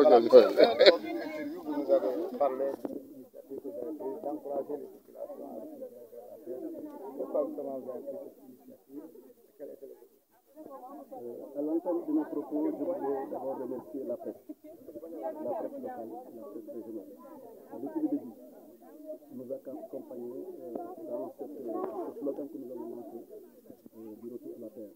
vous nous avez parlé de l'initiative que vous avez prise d'encourager les populations à recevoir la terre. Pourquoi justement vous avez pris cette initiative? Quel était le À l'entame de nos propos, je voudrais d'abord remercier la presse locale, la presse régionale. Depuis le début, nous accompagnons dans ce slogan que nous avons lancé du retour à la terre.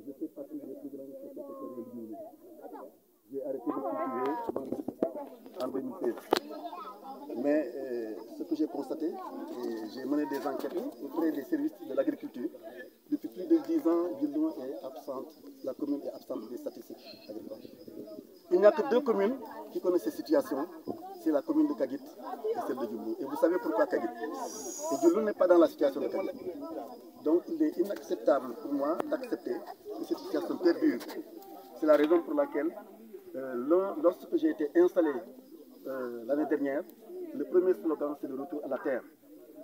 Je fais partie des plus grandes sociétés territoriales. J'ai arrêté de cultiver en 2016. Mais ce que j'ai constaté, j'ai mené des enquêtes auprès des services de l'agriculture. Depuis plus de 10 ans, Djilou est absente, la commune est absente des statistiques agricoles. Il n'y a que deux communes qui connaissent ces situations, c'est la commune de Kagit et celle de Djilou. Et vous savez pourquoi Kagit? Et Djilou n'est pas dans la situation de Kagit. Donc il est inacceptable pour moi d'accepter que cette situation perdure. C'est la raison pour laquelle, lorsque j'ai été installé l'année dernière, le premier slogan c'est le retour à la terre.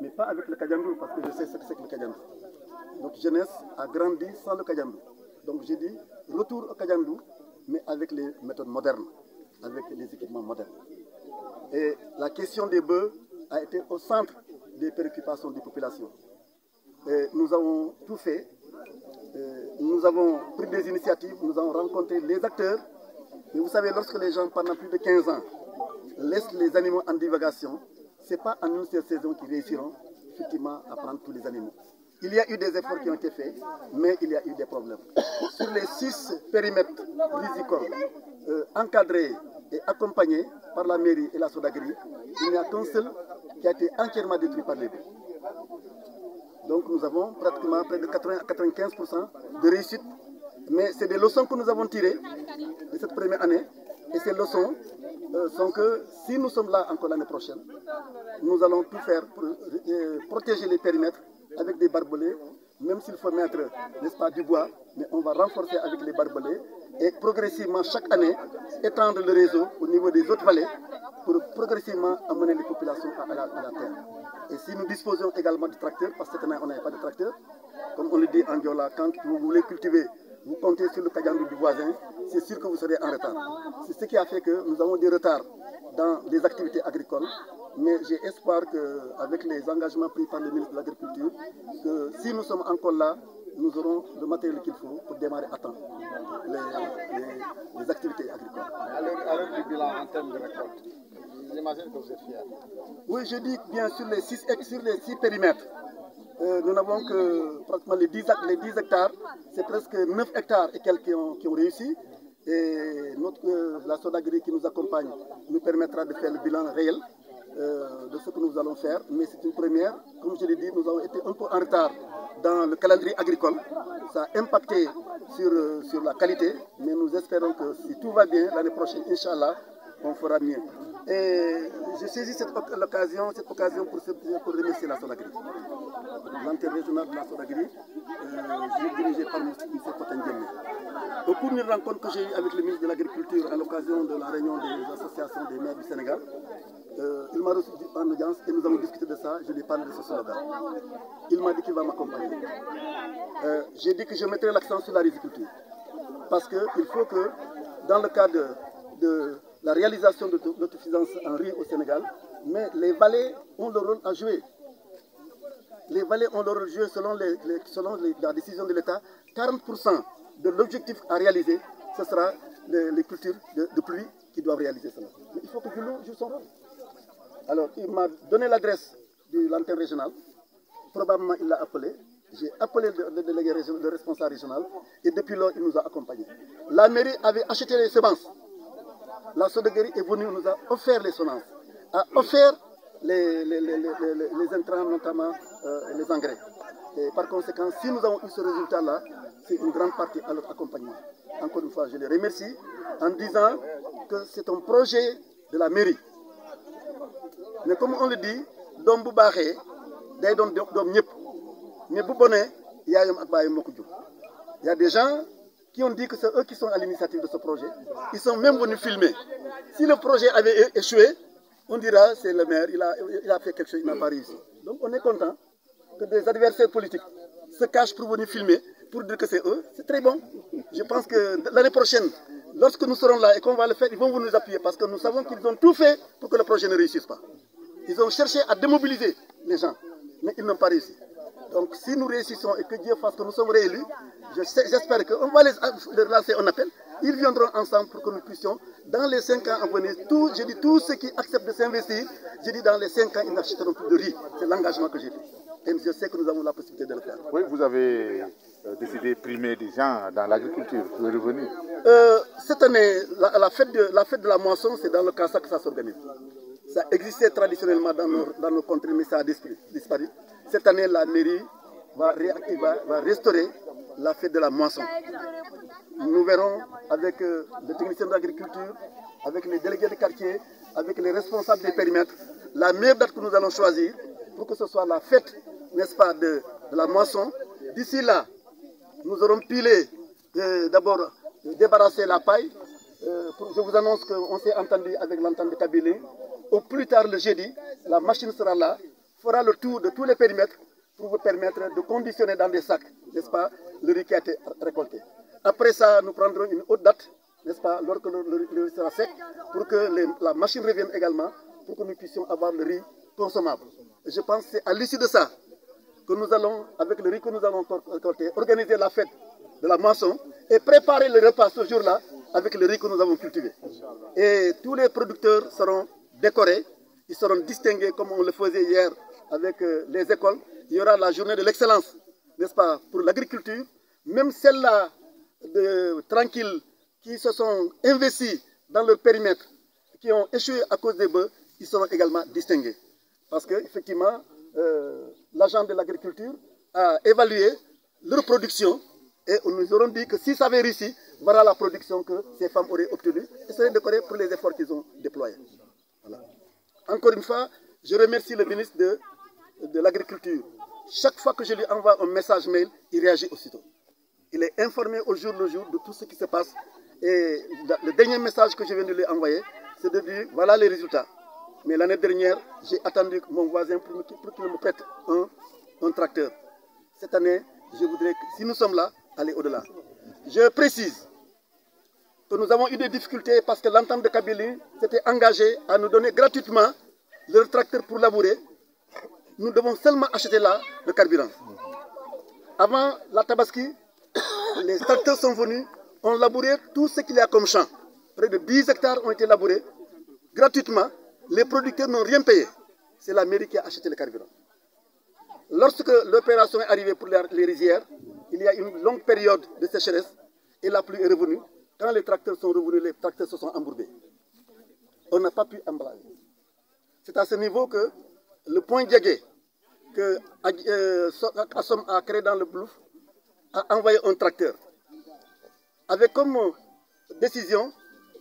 Mais pas avec le Kadiandou, parce que je sais ce que c'est que le Kadiandou. Notre jeunesse a grandi sans le Kadiandou. Donc j'ai dit retour au Kadiandou, mais avec les méthodes modernes, avec les équipements modernes. Et la question des bœufs a été au centre des préoccupations des populations. Et nous avons tout fait. Nous avons pris des initiatives, nous avons rencontré les acteurs. Et vous savez, lorsque les gens, pendant plus de 15 ans, laissent les animaux en divagation, ce n'est pas en une seule saison qu'ils réussiront effectivement à prendre tous les animaux. Il y a eu des efforts qui ont été faits, mais il y a eu des problèmes. Sur les 6 périmètres rizicoles encadrés et accompagnés par la mairie et la Sodagri, il n'y a qu'un seul qui a été entièrement détruit par les bœufs. Donc nous avons pratiquement près de 80 à 95% de réussite. Mais c'est des leçons que nous avons tirées de cette première année. Et ces leçons sont que si nous sommes là encore l'année prochaine, nous allons tout faire pour protéger les périmètres avec des barbelés, même s'il faut mettre, n'est-ce pas, du bois, mais on va renforcer avec les barbelés et progressivement, chaque année, étendre le réseau au niveau des autres vallées pour progressivement amener les populations à la terre. Et si nous disposons également de tracteurs, parce que cette année on n'avait pas de tracteurs, comme on le dit en Diola, quand vous voulez cultiver, vous comptez sur le Kadiandou du voisin, c'est sûr que vous serez en retard. C'est ce qui a fait que nous avons des retards dans les activités agricoles, mais j'ai espoir qu'avec les engagements pris par le ministre de l'Agriculture, que si nous sommes encore là, nous aurons le matériel qu'il faut pour démarrer à temps les activités agricoles. À l'heure du bilan en termes de récolte, j'imagine que vous êtes fiers. Oui, je dis bien sur les 6 périmètres. Nous n'avons que pratiquement les 10 hectares, c'est presque 9 hectares et quelques qui ont réussi. Et la Sodagri qui nous accompagne nous permettra de faire le bilan réel de ce que nous allons faire. Mais c'est une première. Comme je l'ai dit, nous avons été un peu en retard dans le calendrier agricole. Ça a impacté sur la qualité, mais nous espérons que si tout va bien, l'année prochaine, Inch'Allah, on fera mieux. Et je saisis cette occasion pour remercier la Sodagri. L'interrégional de la Sodagri, dirigé par M. Potendjemé. Au cours d'une rencontre que j'ai eue avec le ministre de l'Agriculture à l'occasion de la réunion des associations des maires du Sénégal, il m'a reçu en audience et nous avons discuté de ça, je lui ai parlé de ce slogan. Il m'a dit qu'il va m'accompagner. J'ai dit que je mettrai l'accent sur la riziculture. Parce qu'il faut que, dans le cadre de la réalisation de l'autosuffisance en riz au Sénégal, mais les vallées ont leur rôle à jouer. Les vallées ont leur rôle à jouer selon la décision de l'État. 40% de l'objectif à réaliser, ce sera les cultures de pluie qui doivent réaliser cela. Mais il faut que Djilou joue son rôle. Alors, il m'a donné l'adresse de l'antenne régionale. Probablement, il l'a appelé. J'ai appelé le délégué le responsable régional. Et depuis lors, il nous a accompagnés. La mairie avait acheté les semences. La Sodagri est venue, nous a offert les semences. A offert les intrants, notamment les engrais. Et par conséquent, si nous avons eu ce résultat-là, c'est une grande partie à notre accompagnement. Encore une fois, je les remercie en disant que c'est un projet de la mairie. Mais comme on le dit, dom bu baxé day don dom ñep mais bu boné yaayam ak bayam moko djur. Il y a des gens qui ont dit que c'est eux qui sont à l'initiative de ce projet. Ils sont même venus filmer. Si le projet avait échoué, on dira c'est le maire, il a fait quelque chose, il n'a pas réussi. Donc on est content que des adversaires politiques se cachent pour venir filmer, pour dire que c'est eux. C'est très bon. Je pense que l'année prochaine, lorsque nous serons là et qu'on va le faire, ils vont nous appuyer parce que nous savons qu'ils ont tout fait pour que le projet ne réussisse pas. Ils ont cherché à démobiliser les gens, mais ils n'ont pas réussi. Donc si nous réussissons et que Dieu fasse que nous sommes réélus, j'espère qu'on va leur lancer un appel. Ils viendront ensemble pour que nous puissions, dans les 5 ans à venir, je dis tous ceux qui acceptent de s'investir, je dis dans les 5 ans, ils n'achèteront plus de riz. C'est l'engagement que j'ai pris. Et je sais que nous avons la possibilité de le faire. Oui, vous avez décidé de primer des gens dans l'agriculture, vous êtes revenu. Cette année, la fête de la moisson, c'est dans le Kassa que ça s'organise. Ça existait traditionnellement dans nos contrées, mais ça a disparu. Cette année, la mairie va restaurer la fête de la moisson. Nous verrons avec les techniciens d'agriculture, avec les délégués de quartier, avec les responsables des périmètres, la meilleure date que nous allons choisir pour que ce soit la fête, n'est-ce pas, de la moisson. D'ici là, nous aurons pilé, d'abord débarrasser la paille. Je vous annonce qu'on s'est entendu avec l'entente de Kabylie. Au plus tard le jeudi, la machine sera là, fera le tour de tous les périmètres pour vous permettre de conditionner dans des sacs, n'est-ce pas, le riz qui a été récolté. Après ça, nous prendrons une autre date, n'est-ce pas, lorsque le riz sera sec, pour que la machine revienne également, pour que nous puissions avoir le riz consommable. Et je pense que c'est à l'issue de ça que nous allons, avec le riz que nous allons récolter, organiser la fête de la moisson et préparer le repas ce jour-là avec le riz que nous avons cultivé. Et tous les producteurs seront décorés, ils seront distingués comme on le faisait hier avec les écoles. Il y aura la journée de l'excellence, n'est-ce pas, pour l'agriculture. Même celles-là, tranquilles, qui se sont investis dans leur périmètre, qui ont échoué à cause des bœufs, ils seront également distingués. Parce qu'effectivement, l'agent de l'agriculture a évalué leur production et nous aurons dit que si ça avait réussi, voilà la production que ces femmes auraient obtenue et seraient décorées pour les efforts qu'ils ont déployés. Voilà. Encore une fois, je remercie le ministre de l'Agriculture. Chaque fois que je lui envoie un message mail, il réagit aussitôt. Il est informé au jour le jour de tout ce qui se passe. Et le dernier message que je viens de lui envoyer, c'est de dire, voilà les résultats. Mais l'année dernière, j'ai attendu mon voisin pour qu'il me prête un tracteur. Cette année, je voudrais que, si nous sommes là, aller au-delà. Je précise que nous avons eu des difficultés parce que l'entente de Kabylie s'était engagée à nous donner gratuitement leur tracteur pour labourer. Nous devons seulement acheter là le carburant. Avant la Tabaski, les tracteurs sont venus, ont labouré tout ce qu'il y a comme champ. Près de 10 hectares ont été labourés gratuitement. Les producteurs n'ont rien payé. C'est la mairie qui a acheté le carburant. Lorsque l'opération est arrivée pour les rizières, il y a une longue période de sécheresse et la pluie est revenue. Quand les tracteurs sont revenus, les tracteurs se sont embourbés. On n'a pas pu emballer. C'est à ce niveau que le point Diagué, que Assom a créé dans le Blouf, a envoyé un tracteur avec comme décision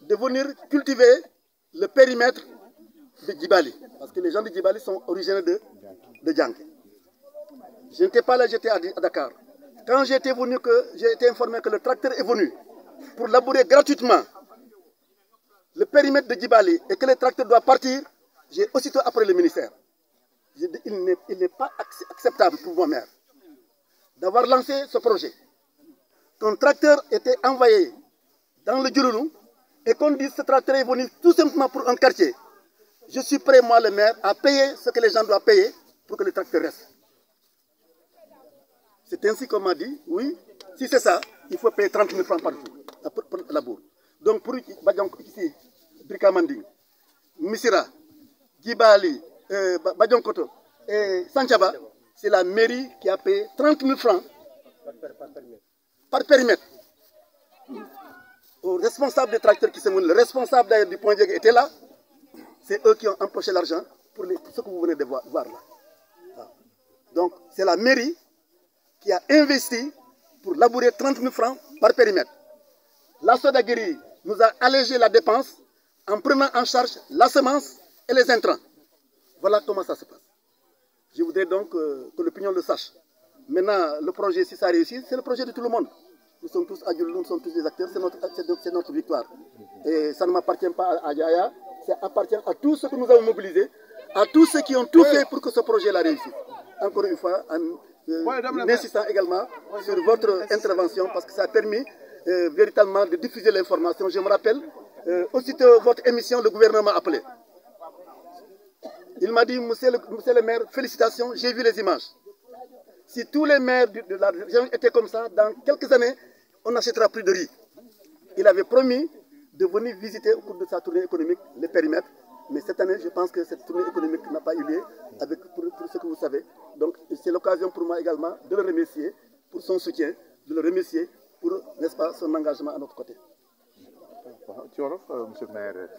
de venir cultiver le périmètre de Djibali. Parce que les gens de Djibali sont originaires de Djanké. Je n'étais pas là, j'étais à Dakar. Quand j'ai été venu, j'ai été informé que le tracteur est venu pour labourer gratuitement le périmètre de Djibali et que le tracteur doit partir, j'ai aussitôt appelé le ministère. J'ai dit, il n'est pas acceptable pour mon maire d'avoir lancé ce projet. Qu'un tracteur était envoyé dans le Djouloulou et qu'on dise que ce tracteur est venu tout simplement pour un quartier. Je suis prêt, moi le maire, à payer ce que les gens doivent payer pour que le tracteur reste. C'est ainsi qu'on m'a dit, oui, si c'est ça, il faut payer 30 000 francs par jour pour la bourre. Donc pour ici, Brikamanding, Missira, Djibali, Badjonkoto et Sanchaba, c'est la mairie qui a payé 30 000 francs par périmètre. Aux responsables des tracteurs qui sont venus, le responsable d'ailleurs du point Diagué était là, c'est eux qui ont empoché l'argent pour ce que vous venez de voir là. Donc c'est la mairie qui a investi pour labourer 30 000 francs par périmètre. La Sodaguiri nous a allégé la dépense en prenant en charge la semence et les intrants. Voilà comment ça se passe. Je voudrais donc que l'opinion le sache. Maintenant, le projet, si ça réussit, c'est le projet de tout le monde. Nous sommes tous adultes, nous sommes tous des acteurs, c'est notre victoire. Et ça ne m'appartient pas à Yaya, ça appartient à tous ceux que nous avons mobilisés, à tous ceux qui ont tout fait pour que ce projet-là réussisse. Encore une fois, en insistant également sur votre intervention, parce que ça a permis véritablement de diffuser l'information. Je me rappelle, aussitôt votre émission, le gouvernement m'a appelé. Il m'a dit, monsieur le maire, félicitations, j'ai vu les images. Si tous les maires de la région étaient comme ça, dans quelques années, on n'achètera plus de riz. Il avait promis de venir visiter au cours de sa tournée économique les périmètres. Mais cette année, je pense que cette tournée économique n'a pas eu lieu, pour ce que vous savez. Donc, c'est l'occasion pour moi également de le remercier pour son soutien, de le remercier pour, n'est-ce pas, son engagement à notre côté. Monsieur le maire,